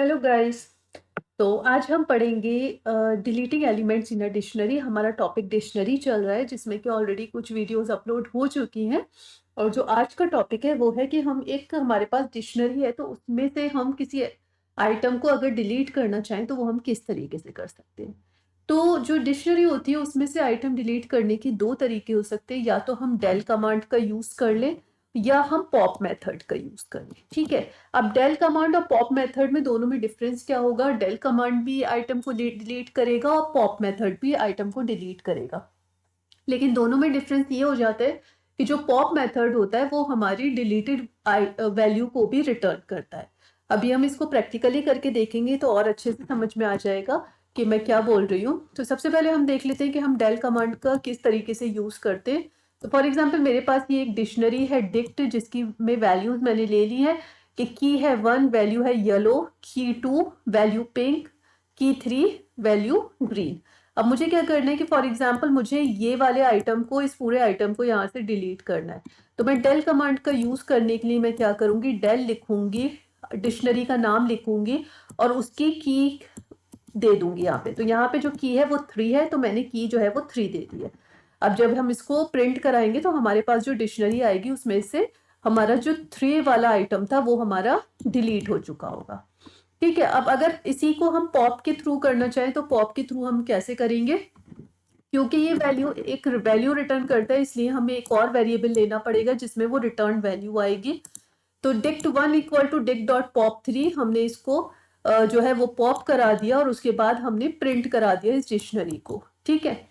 Hello guys. तो आज हम पढ़ेंगे deleting elements in a dictionary. हमारा टॉपिक डिक्शनरी चल रहा है जिसमें कि ऑलरेडी कुछ वीडियोस अपलोड हो चुकी हैं। और जो आज का टॉपिक है वो है कि हम एक हमारे पास डिक्शनरी है तो उसमें से हम किसी आइटम को अगर डिलीट करना चाहें तो वो हम किस तरीके से कर सकते हैं। तो जो डिक्शनरी होती है उसमें से आइटम डिलीट करने के दो तरीके हो सकते हैं, या तो हम डेल कमांड का यूज कर लें या हम पॉप मेथड का यूज कर लें। ठीक है। अब डेल कमांड और पॉप मेथड में दोनों में डिफरेंस क्या होगा? डेल कमांड भी आइटम को डिलीट करेगा और पॉप मेथड भी आइटम को डिलीट करेगा, लेकिन दोनों में डिफरेंस ये हो जाता है कि जो पॉप मेथड होता है वो हमारी डिलीटेड वैल्यू को भी रिटर्न करता है। अभी हम इसको प्रैक्टिकली करके देखेंगे तो और अच्छे से समझ में आ जाएगा कि मैं क्या बोल रही हूँ। तो सबसे पहले हम देख लेते हैं कि हम डेल कमांड का किस तरीके से यूज करते हैं। तो फॉर एग्जाम्पल मेरे पास ये एक डिक्शनरी है डिक्ट, जिसकी में वैल्यूज मैंने ले ली है कि की है 1 वैल्यू है येलो, की 2 वैल्यू पिंक, की 3 वैल्यू ग्रीन। अब मुझे क्या करना है कि फॉर एग्जाम्पल मुझे ये वाले आइटम को, इस पूरे आइटम को यहाँ से डिलीट करना है। तो मैं डेल कमांड का यूज करने के लिए मैं क्या करूंगी, डेल लिखूंगी, डिक्शनरी का नाम लिखूंगी और उसकी की दे दूंगी यहाँ पे। तो यहाँ पे जो की है वो 3 है, तो मैंने की जो है वो 3 दे दी है। अब जब हम इसको प्रिंट कराएंगे तो हमारे पास जो डिक्शनरी आएगी उसमें से हमारा जो 3 वाला आइटम था वो हमारा डिलीट हो चुका होगा। ठीक है। अब अगर इसी को हम पॉप के थ्रू करना चाहें तो पॉप के थ्रू हम कैसे करेंगे? क्योंकि ये वैल्यू एक वैल्यू रिटर्न करता है, इसलिए हमें एक और वेरिएबल लेना पड़ेगा जिसमें वो रिटर्न वैल्यू आएगी। तो dict1 इक्वल टू dict.pop3 हमने इसको जो है वो पॉप करा दिया और उसके बाद हमने प्रिंट करा दिया इस डिक्शनरी को। ठीक है।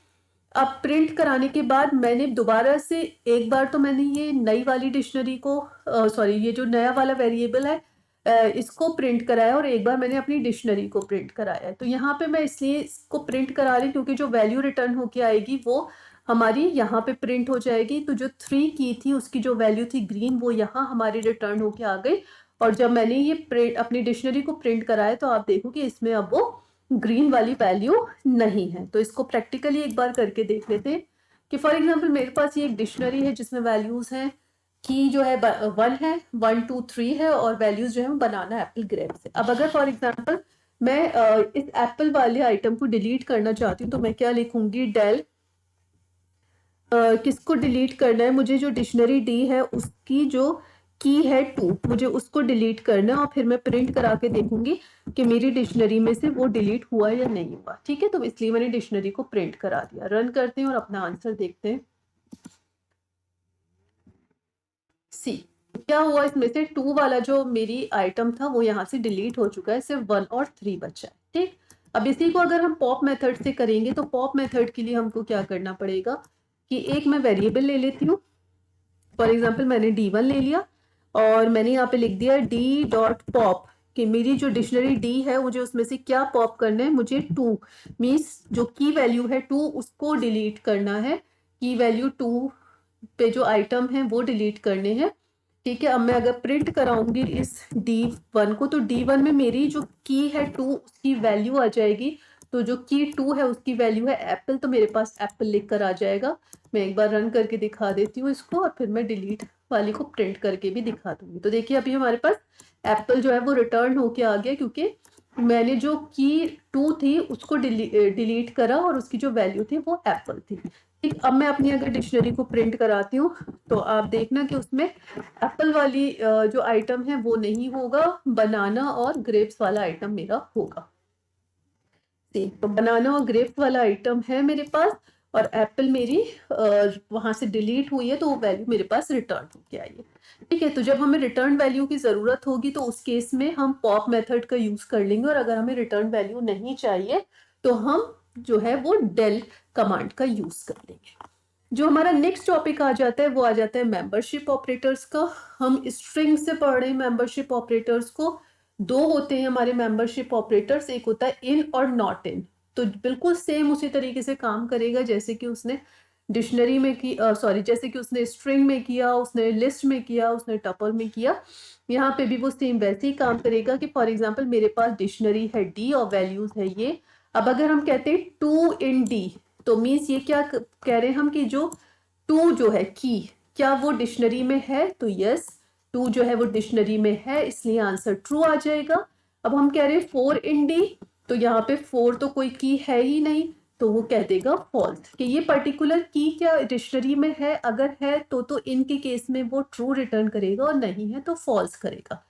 अब प्रिंट कराने के बाद मैंने दोबारा से एक बार तो मैंने ये नई वाली डिक्शनरी को, सॉरी, ये जो नया वाला वेरिएबल है इसको प्रिंट कराया और एक बार मैंने अपनी डिक्शनरी को प्रिंट कराया है। तो यहाँ पे मैं इसलिए इसको प्रिंट करा रही क्योंकि जो वैल्यू रिटर्न होके आएगी वो हमारी यहाँ पे प्रिंट हो जाएगी। तो जो 3 की थी उसकी जो वैल्यू थी ग्रीन वो यहाँ हमारी रिटर्न होके आ गई। और जब मैंने ये प्रिंट अपनी डिक्शनरी को प्रिंट कराया तो आप देखो कि इसमें अब वो ग्रीन वाली वैल्यू नहीं है। तो इसको प्रैक्टिकली एक बार करके देख लेते हैं कि फॉर एग्जाम्पल मेरे पास ये एक डिक्शनरी है जिसमें वैल्यूज हैं, की जो है 1 है, 1 2 3 है और वैल्यूज जो है बनाना एप्पल ग्रेप से। अब अगर फॉर एग्जाम्पल मैं इस एप्पल वाले आइटम को डिलीट करना चाहती हूँ तो मैं क्या लिखूंगी, डेल किसको डिलीट करना है, मुझे जो डिक्शनरी डी है उसकी जो की है 2 मुझे उसको डिलीट करना है और फिर मैं प्रिंट करा के देखूंगी कि मेरी डिक्शनरी में से वो डिलीट हुआ या नहीं हुआ। ठीक है। तो इसलिए मैंने डिक्शनरी को प्रिंट करा दिया। रन करते हैं और अपना आंसर देखते हैं। सी क्या हुआ, इसमें से 2 वाला जो मेरी आइटम था वो यहाँ से डिलीट हो चुका है, सिर्फ 1 और 3 बचा है। ठीक। अब इसी को अगर हम पॉप मेथड से करेंगे तो पॉप मेथड के लिए हमको क्या करना पड़ेगा कि एक मैं वेरिएबल ले लेती हूँ। फॉर एग्जाम्पल मैंने D1 ले लिया और मैंने यहाँ पे लिख दिया D.pop कि मेरी जो डिक्शनरी D है मुझे उसमें से क्या पॉप करना है, मुझे 2 मीन्स जो की वैल्यू है 2 उसको डिलीट करना है। की वैल्यू 2 पे जो आइटम है वो डिलीट करने हैं। ठीक है। अब मैं अगर प्रिंट कराऊंगी इस D1 को तो D1 में मेरी जो की है 2 उसकी वैल्यू आ जाएगी। तो जो की 2 है उसकी वैल्यू है एप्पल, तो मेरे पास एप्पल लिख कर आ जाएगा। मैं एक बार रन करके दिखा देती हूँ इसको और फिर मैं डिलीट वाली को प्रिंट करके भी दिखा दूंगी। तो देखिए अभी हमारे पास एप्पल जो है वो रिटर्न होके आ गया क्योंकि मैंने जो की 2 थी उसको डिलीट करा और उसकी जो वैल्यू थी वो एप्पल थी। ठीक। अब मैं अपनी अगर डिक्शनरी को प्रिंट कराती हूँ तो आप देखना कि उसमें एप्पल वाली जो आइटम है वो नहीं होगा, बनाना और ग्रेप्स वाला आइटम मेरा होगा। तो बनाना और ग्रेप्स वाला आइटम है मेरे पास और एप्पल मेरी वहां से डिलीट हुई है तो वो वैल्यू मेरे पास रिटर्न होके आई है। ठीक है। तो जब हमें रिटर्न वैल्यू की जरूरत होगी तो उस केस में हम पॉप मेथड का यूज कर लेंगे और अगर हमें रिटर्न वैल्यू नहीं चाहिए तो हम जो है वो डेल कमांड का यूज कर लेंगे। जो हमारा नेक्स्ट टॉपिक आ जाता है वो आ जाता है मेंबरशिप ऑपरेटर्स का। हम स्ट्रिंग से पढ़ रहे हैं मेंबरशिप ऑपरेटर्स को। दो होते हैं हमारे मेंबरशिप ऑपरेटर्स, एक होता है इन और नॉट इन। तो बिल्कुल सेम उसी तरीके से काम करेगा जैसे कि उसने डिक्शनरी में की, सॉरी, जैसे कि उसने स्ट्रिंग में किया, उसने लिस्ट में किया, उसने टपल में किया। यहाँ पे भी वो सेम वैसे ही काम करेगा कि फॉर एग्जाम्पल मेरे पास डिक्शनरी है डी और वैल्यूज है ये। अब अगर हम कहते हैं 2 इन डी तो मीन्स ये क्या कह रहे हैं हम कि जो 2 जो है की, क्या वो डिक्शनरी में है? तो यस, 2 जो है वो डिक्शनरी में है, इसलिए आंसर ट्रू आ जाएगा। अब हम कह रहे हैं 4 इन डी, तो यहाँ पे 4 तो कोई की है ही नहीं, तो वो कह देगा फॉल्स कि ये पर्टिकुलर की क्या डिक्शनरी में है। अगर है तो इन के केस में वो ट्रू रिटर्न करेगा और नहीं है तो फॉल्स करेगा।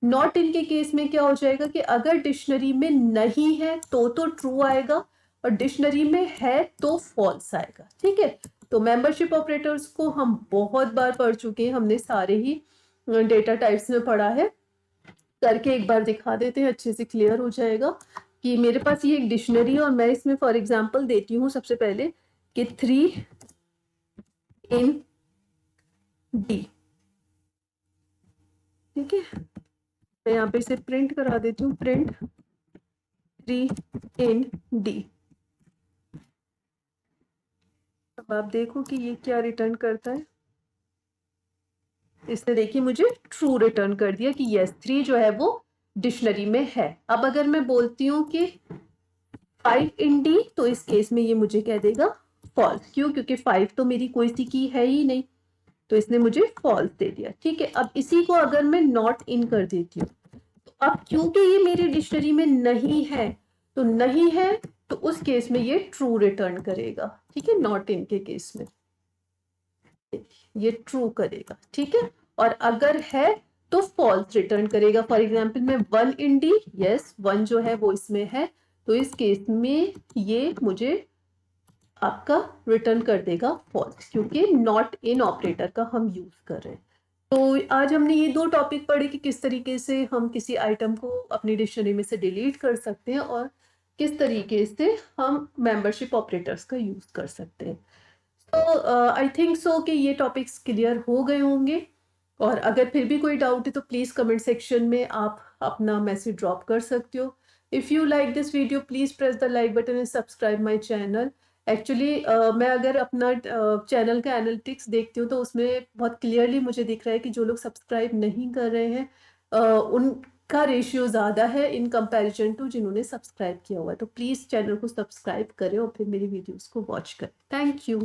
नॉट इन के केस में क्या हो जाएगा कि अगर डिक्शनरी में नहीं है तो ट्रू आएगा और डिक्शनरी में है तो फॉल्स आएगा। ठीक है, तो मेंबरशिप ऑपरेटर्स को हम बहुत बार पढ़ चुके हैं, हमने सारे ही डेटा टाइप्स में पढ़ा है। करके एक बार दिखा देते हैं, अच्छे से क्लियर हो जाएगा कि मेरे पास ये एक डिक्शनरी है और मैं इसमें फॉर एग्जांपल देती हूँ सबसे पहले कि 3 इन डी। ठीक है, मैं यहाँ पे इसे प्रिंट करा देती हूँ, प्रिंट 3 इन डी। अब आप देखो कि ये क्या रिटर्न करता है। इसने देखिए मुझे ट्रू रिटर्न कर दिया कि यस 3 जो है वो डिक्शनरी में है। अब अगर मैं बोलती हूँ कि 5 इन डी, तो इस केस में ये मुझे कह देगा फॉल्स। क्यों? क्योंकि 5 तो मेरी कोई सी की है ही नहीं, तो इसने मुझे फॉल्स दे दिया। ठीक है, अब इसी को अगर मैं नॉट इन कर देती हूँ, तो अब क्योंकि ये मेरी डिक्शनरी में नहीं है, तो नहीं है तो उस केस में ये ट्रू रिटर्न करेगा। ठीक है, नॉट इन के केस में ये ट्रू करेगा। ठीक है, और अगर है तो फॉल्स रिटर्न करेगा। फॉर एग्जाम्पल मैं 1 इन डी, यस 1 जो है वो इसमें है, तो इस केस में ये मुझे आपका रिटर्न कर देगा फॉल्स, क्योंकि नॉट इन ऑपरेटर का हम यूज कर रहे हैं। तो आज हमने ये 2 टॉपिक पढ़े कि किस तरीके से हम किसी आइटम को अपनी डिक्शनरी में से डिलीट कर सकते हैं और किस तरीके से हम मेंबरशिप ऑपरेटर्स का यूज कर सकते हैं। तो आई थिंक सो कि ये टॉपिक्स क्लियर हो गए होंगे, और अगर फिर भी कोई डाउट है तो प्लीज़ कमेंट सेक्शन में आप अपना मैसेज ड्रॉप कर सकते हो। If you like this video please press the like button and subscribe my channel. Actually मैं अगर अपना चैनल का एनालिटिक्स देखती हूँ तो उसमें बहुत क्लियरली मुझे दिख रहा है कि जो लोग सब्सक्राइब नहीं कर रहे हैं उनका रेशियो ज़्यादा है इन कंपैरिजन टू जिन्होंने सब्सक्राइब किया हुआ है। तो प्लीज़ चैनल को सब्सक्राइब करें और फिर मेरी वीडियोज़ को वॉच करें। Thank you.